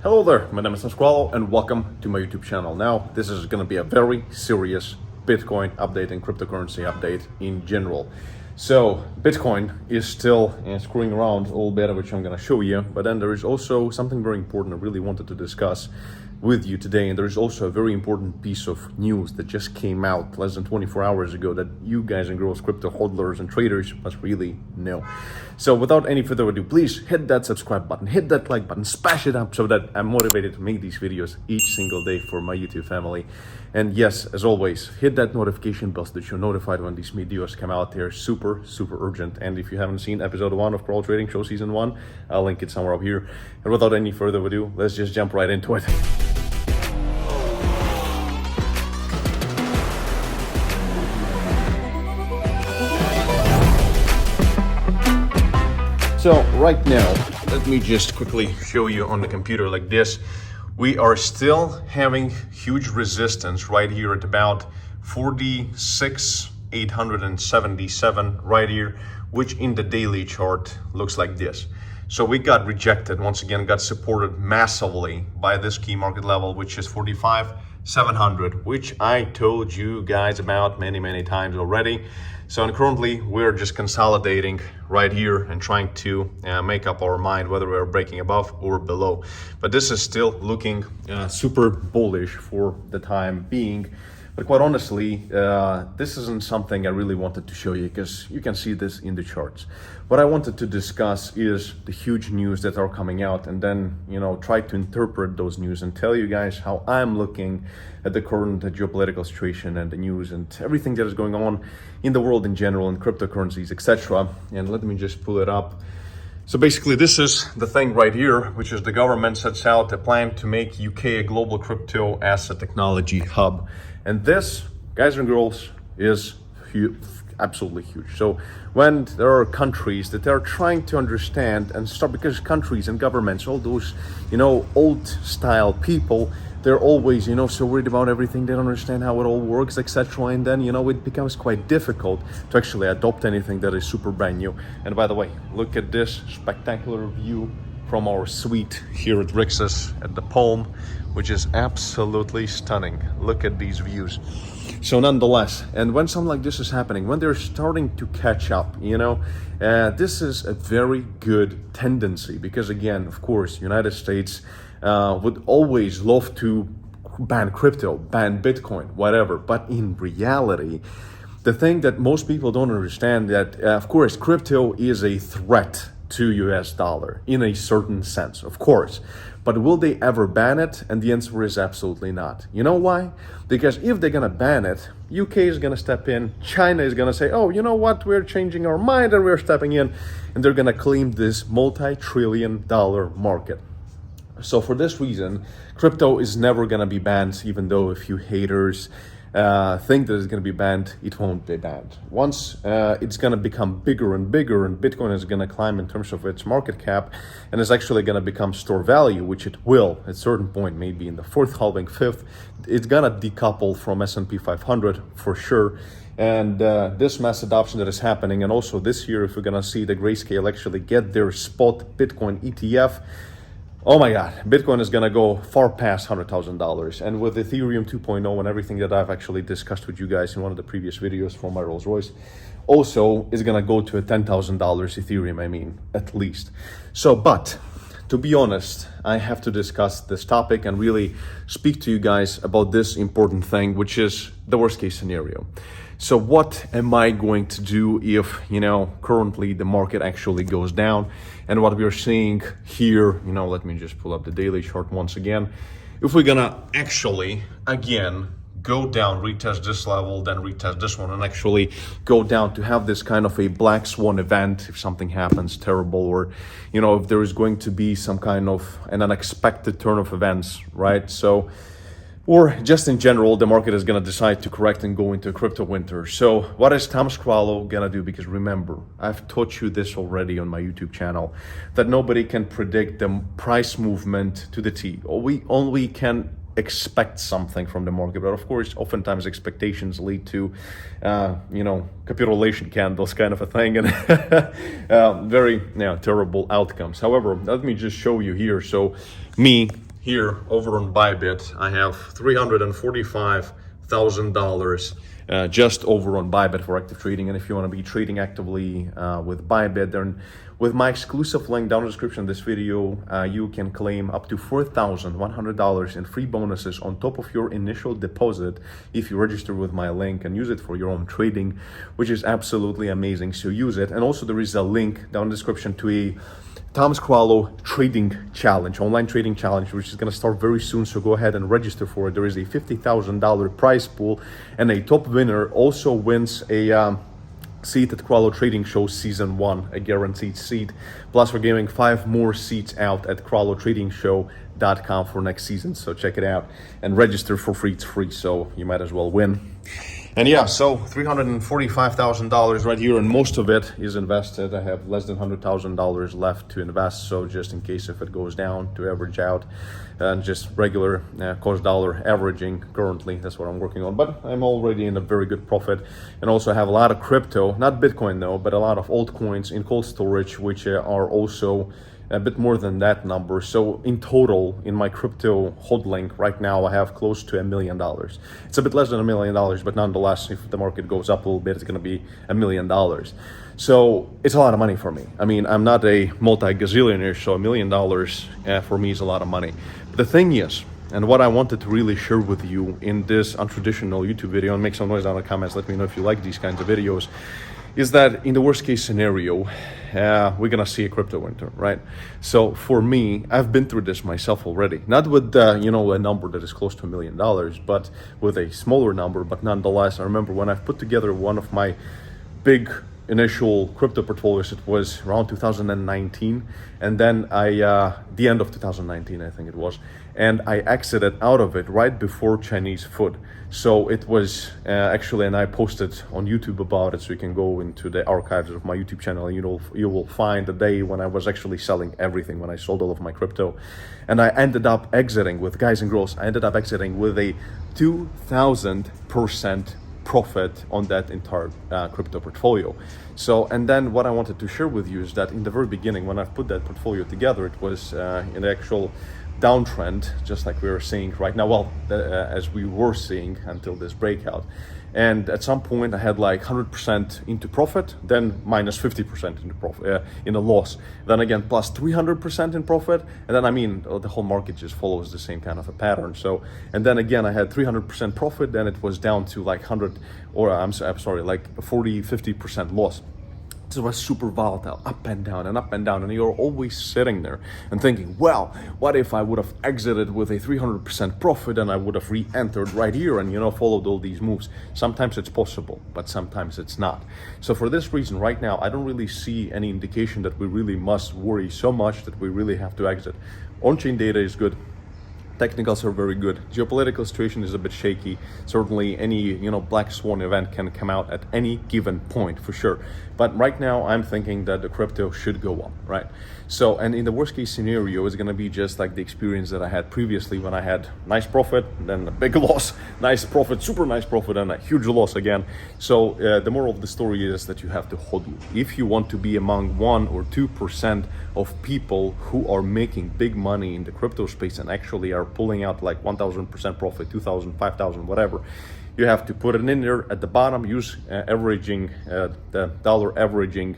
Hello there, my name is Squalo and welcome to my YouTube channel. Now, this is going to be a very serious Bitcoin update and cryptocurrency update in general. So, Bitcoin is still screwing around a little bit, which I'm going to show you, but then there is also something very important I really wanted to discuss with you today, and there is also a very important piece of news that just came out less than 24 hours ago that you guys and girls, crypto hodlers and traders must really know. So without any further ado, please hit that subscribe button, hit that like button, smash it up so that I'm motivated to make these videos each single day for my YouTube family. And yes, as always, hit that notification bell so that you're notified when these videos come out. They're super urgent. And if you haven't seen episode 1 of Pro Trading Show Season 1, I'll link it somewhere up here. And without any further ado, let's just jump right into it. So right now, let me just quickly show you on the computer like this. We are still having huge resistance right here at about 46,877 right here, which in the daily chart looks like this. So we got rejected, once again, got supported massively by this key market level, which is 45,700, which I told you guys about many times already. So and currently we're just consolidating right here and trying to make up our mind whether we're breaking above or below. But this is still looking super bullish for the time being. But quite honestly, this isn't something I really wanted to show you because you can see this in the charts. What I wanted to discuss is the huge news that are coming out and then, try to interpret those news and tell you guys how I'm looking at the current geopolitical situation and the news and everything that is going on in the world in general and cryptocurrencies, etc. And let me just pull it up. So basically this is the thing right here, which is the government sets out a plan to make UK a global crypto asset technology hub. And this, guys and girls, is huge, absolutely huge. So when there are countries that are trying to understand and start, because countries and governments, all those, old style people, they're always, so worried about everything. They don't understand how it all works, etc. And then, it becomes quite difficult to actually adopt anything that is super brand new. And by the way, look at this spectacular view from our suite here at Rixus at the Palm, which is absolutely stunning. Look at these views. So nonetheless, and when something like this is happening, when they're starting to catch up, this is a very good tendency because again, of course, United States would always love to ban crypto, ban Bitcoin, whatever. But in reality, the thing that most people don't understand that, of course, crypto is a threat to US dollar in a certain sense, of course. But will they ever ban it? And the answer is absolutely not. You know why? Because if they're gonna ban it, UK is gonna step in, China is gonna say, oh, you know what, we're changing our mind and we're stepping in, and they're gonna claim this multi-trillion-dollar market. So for this reason, crypto is never gonna be banned, even though a few haters think that it's going to be banned. It won't be banned. Once it's going to become bigger and bigger and Bitcoin is going to climb in terms of its market cap and is actually going to become store value, which it will at a certain point, maybe in the fourth halving, fifth, it's going to decouple from S&P 500 for sure. And this mass adoption that is happening, and also this year, if we're going to see the Grayscale actually get their spot Bitcoin ETF, oh my God, Bitcoin is going to go far past $100,000. And with Ethereum 2.0 and everything that I've actually discussed with you guys in one of the previous videos from my Rolls Royce, also is going to go to a $10,000 Ethereum, at least. So, but to be honest, I have to discuss this topic and really speak to you guys about this important thing, which is the worst case scenario. So what am I going to do if, currently the market actually goes down? And what we're seeing here, let me just pull up the daily chart once again. If we're gonna actually, again, go down, retest this level, then retest this one, and actually go down to have this kind of a black swan event, if something happens terrible, or, if there is going to be some kind of an unexpected turn of events, right? So, or just in general, the market is going to decide to correct and go into a crypto winter. So what is Tom Squalo going to do? Because remember, I've taught you this already on my YouTube channel, that nobody can predict the price movement to the T. We only can expect something from the market, but of course, oftentimes expectations lead to, capitulation candles kind of a thing, and very terrible outcomes. However, let me just show you here. So me, here over on Bybit, I have $345,000 just over on Bybit for active trading. And if you want to be trading actively with Bybit, then with my exclusive link down in the description of this video, you can claim up to $4,100 in free bonuses on top of your initial deposit if you register with my link and use it for your own trading, which is absolutely amazing. So use it. And also there is a link down in the description to a Thomas Qualo trading challenge, online trading challenge, which is going to start very soon. So go ahead and register for it. There is a $50,000 prize pool, and a top winner also wins a seat at Qualo Trading Show Season 1, a guaranteed seat. Plus, we're giving 5 more seats out at QualoTradingShow.com for next season. So check it out and register for free. It's free, so you might as well win. And yeah, so $345,000 right here, and most of it is invested. I have less than $100,000 left to invest, so just in case if it goes down, to average out, and just regular cost dollar averaging currently, that's what I'm working on. But I'm already in a very good profit, and also have a lot of crypto, not Bitcoin though, but a lot of altcoins in cold storage, which are also a bit more than that number. So in total, in my crypto holding right now, I have close to $1 million. It's a bit less than $1 million, but nonetheless, if the market goes up a little bit, it's going to be $1 million. So it's a lot of money for me. I mean, I'm not a multi-gazillionaire, so $1 million for me is a lot of money. But the thing is, and what I wanted to really share with you in this untraditional YouTube video, and make some noise down in the comments, let me know if you like these kinds of videos, is that in the worst case scenario, we're gonna see a crypto winter, right? So for me, I've been through this myself already, not with a number that is close to $1 million, but with a smaller number. But nonetheless, I remember when I've put together one of my big initial crypto portfolios, it was around 2019, and then the end of 2019, I think it was, and I exited out of it right before Chinese food. So it was actually, and I posted on YouTube about it, so you can go into the archives of my YouTube channel and you will find the day when I was actually selling everything, when I sold all of my crypto. And I ended up exiting with, guys and girls, I ended up exiting with a 2,000% profit on that entire crypto portfolio. So, and then what I wanted to share with you is that in the very beginning, when I put that portfolio together, it was in the actual downtrend, just like we were seeing right now, well, as we were seeing until this breakout. And at some point I had like 100% into profit, then minus 50% into profit, in a loss, then again plus 300% in profit, and then the whole market just follows the same kind of a pattern. So, and then again I had 300% profit, then it was down to like 100, or I'm sorry, like 40-50% loss. So it was super volatile, up and down, and you're always sitting there and thinking, well, what if I would have exited with a 300% profit and I would have re-entered right here and followed all these moves? Sometimes it's possible, but sometimes it's not. So for this reason, right now, I don't really see any indication that we really must worry so much that we really have to exit. On-chain data is good. Technicals are very good. Geopolitical situation is a bit shaky. Certainly any, black swan event can come out at any given point for sure. But right now I'm thinking that the crypto should go up, right? So, and in the worst case scenario, it's gonna be just like the experience that I had previously when I had nice profit, then a big loss, nice profit, super nice profit, and a huge loss again. So the moral of the story is that you have to hold you. If you want to be among 1 or 2% of people who are making big money in the crypto space and actually are pulling out like 1,000% profit, 2,000, 5,000, whatever, you have to put it in there at the bottom, use averaging, the dollar averaging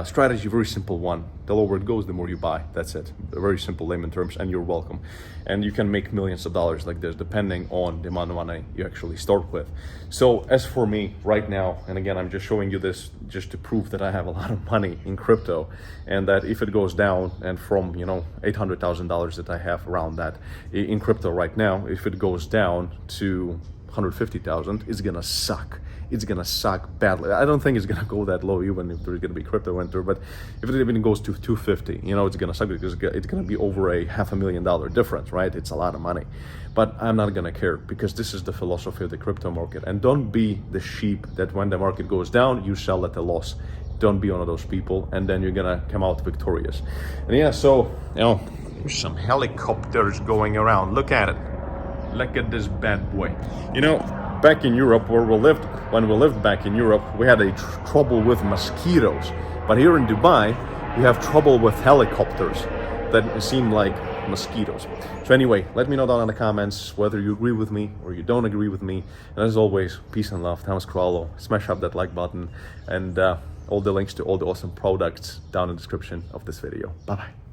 strategy, very simple one. The lower it goes, the more you buy. That's it. Very simple layman terms, and you're welcome. And you can make millions of dollars like this, depending on the amount of money you actually start with. So as for me right now, and again, I'm just showing you this just to prove that I have a lot of money in crypto, and that if it goes down, and from, $800,000 that I have around that in crypto right now, if it goes down to 150,000, it's gonna suck. It's gonna suck badly. I don't think it's gonna go that low, even if there's gonna be crypto winter. But if it even goes to 250, it's gonna suck because it's gonna be over a $500,000 difference, right? It's a lot of money. But I'm not gonna care, because this is the philosophy of the crypto market. And don't be the sheep that when the market goes down, you sell at a loss. Don't be one of those people, and then you're gonna come out victorious. And yeah, so there's some helicopters going around. Look at it. Look at this bad boy. Back in Europe, when we lived back in Europe, we had a trouble with mosquitoes. But here in Dubai, we have trouble with helicopters that seem like mosquitoes. So anyway, let me know down in the comments whether you agree with me or you don't agree with me. And as always, peace and love. Thomas Crollo. Smash up that like button, and all the links to all the awesome products down in the description of this video. Bye bye.